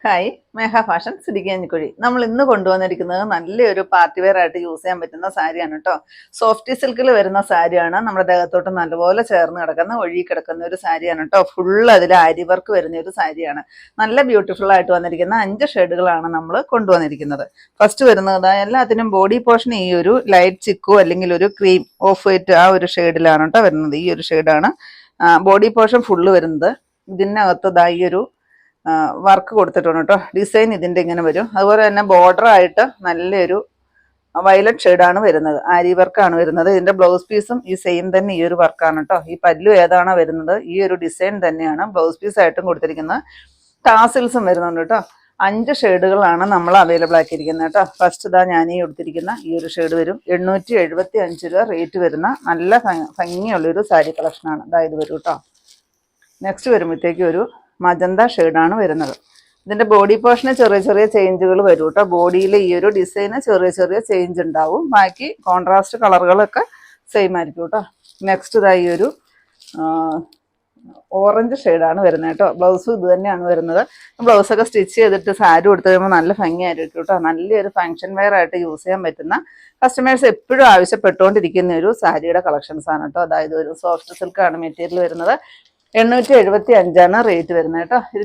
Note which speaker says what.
Speaker 1: Hi, മേഘ fashion സിരിക്കാഞ്ഞിക്കുഴി. നമ്മൾ ഇന്ന് കൊണ്ടുവന്നിരിക്കുന്നത് നല്ലൊരു പാർട്ടി വെയർ ആയിട്ട് യൂസ് ചെയ്യാൻ പറ്റുന്ന സാരിയാണ് കേട്ടോ. സോഫ്റ്റ് സിൽക്കിൽ വരുന്ന സാരിയാണ്. നമ്മുടെ ദേഹത്തോട്ട് നല്ലപോലെ ചേർന്ന് കിടക്കുന്ന ഒഴുകി കിടക്കുന്ന ഒരു സാരിയാണ് കേട്ടോ. ഫുൾ അതിൽ ആരി വർക്ക് വരുന്ന ഒരു സാരിയാണ്. നല്ല ബ്യൂട്ടിഫുൾ ആയിട്ട് വന്നിരിക്കുന്ന 5 ഷെയ്ഡുകളാണ് നമ്മൾ കൊണ്ടുവന്നിരിക്കുന്നത്. ഫസ്റ്റ് വരുന്നത് എല്ലാത്തിനും ബോഡി പോർഷൻ ഈ ഒരു ലൈറ്റ് ചിക്കു അല്ലെങ്കിൽ ഒരു ക്രീം ഓഫ് വൈറ്റ് ആ ഒരു ഷെയ്ഡിലാണ് കേട്ടോ വരുന്നത്. ഈ ഒരു ഷെയ്ഡാണ് ബോഡി പോർഷൻ ഫുള്ള് വരുന്നത്. ഇതിനകത്ത് ഈ ഒരു വർക്ക് കൊടുത്തിട്ടുണ്ട് കേട്ടോ. ഡിസൈൻ ഇതിൻ്റെ ഇങ്ങനെ വരും. അതുപോലെ തന്നെ ബോർഡർ ആയിട്ട് നല്ലൊരു വയലറ്റ് ഷെയ്ഡാണ് വരുന്നത്. ആരി വർക്കാണ് വരുന്നത്. ഇതിന്റെ ബ്ലൗസ് പീസും ഈ സെയിം തന്നെ ഈ ഒരു വർക്കാണ് കേട്ടോ. ഈ പല്ലു ഏതാണോ വരുന്നത് ഈ ഒരു ഡിസൈൻ തന്നെയാണ് ബ്ലൗസ് പീസ് ആയിട്ടും കൊടുത്തിരിക്കുന്നത്. ടാസിൽസും വരുന്നുണ്ട് കേട്ടോ. 5 ഷെയ്ഡുകളാണ് നമ്മൾ അവൈലബിൾ ആക്കിയിരിക്കുന്നത് കേട്ടോ. ഫസ്റ്റ് ഞാൻ ഈ കൊടുത്തിരിക്കുന്ന ഈ ഒരു ഷെയ്ഡ് വരും. 875 രൂപ റേറ്റ് വരുന്ന നല്ല ഭംഗിയുള്ളൊരു സാരി കളക്ഷനാണ്. ഇത് വരും കേട്ടോ. നെക്സ്റ്റ് വരുമ്പോഴത്തേക്കും ഒരു മജന്ത ഷെയ്ഡാണ് വരുന്നത്. ഇതിന്റെ ബോഡി പോർഷന് ചെറിയ ചെറിയ ചേഞ്ചുകൾ വരും കേട്ടോ. ബോഡിയിൽ ഈ ഒരു ഡിസൈന് ചെറിയ ചെറിയ ചേഞ്ച് ഉണ്ടാവും. ബാക്കി കോൺട്രാസ്റ്റ് കളറുകളൊക്കെ സെയിം ആയിരിക്കും കേട്ടോ. നെക്സ്റ്റ് ഈ ഒരു ഓറഞ്ച് ഷെയ്ഡാണ് വരുന്നത് കേട്ടോ. ബ്ലൗസും ഇത് തന്നെയാണ് വരുന്നത്. ബ്ലൗസൊക്കെ സ്റ്റിച്ച് ചെയ്തിട്ട് സാരി കൊടുത്തു കഴിയുമ്പോൾ നല്ല ഭംഗിയായിരിക്കും കേട്ടോ. നല്ലൊരു ഫംഗ്ഷൻ വെയർ ആയിട്ട് യൂസ് ചെയ്യാൻ പറ്റുന്ന കസ്റ്റമേഴ്സ് എപ്പോഴും ആവശ്യപ്പെട്ടുകൊണ്ടിരിക്കുന്ന ഒരു സാരിയുടെ കളക്ഷൻസ് ആണ് കേട്ടോ. അതായത് ഒരു സോഫ്റ്റ് സിൽക്കാണ് മെറ്റീരിയൽ വരുന്നത്. 875 റേറ്റ് വരുന്നത് കേട്ടോ.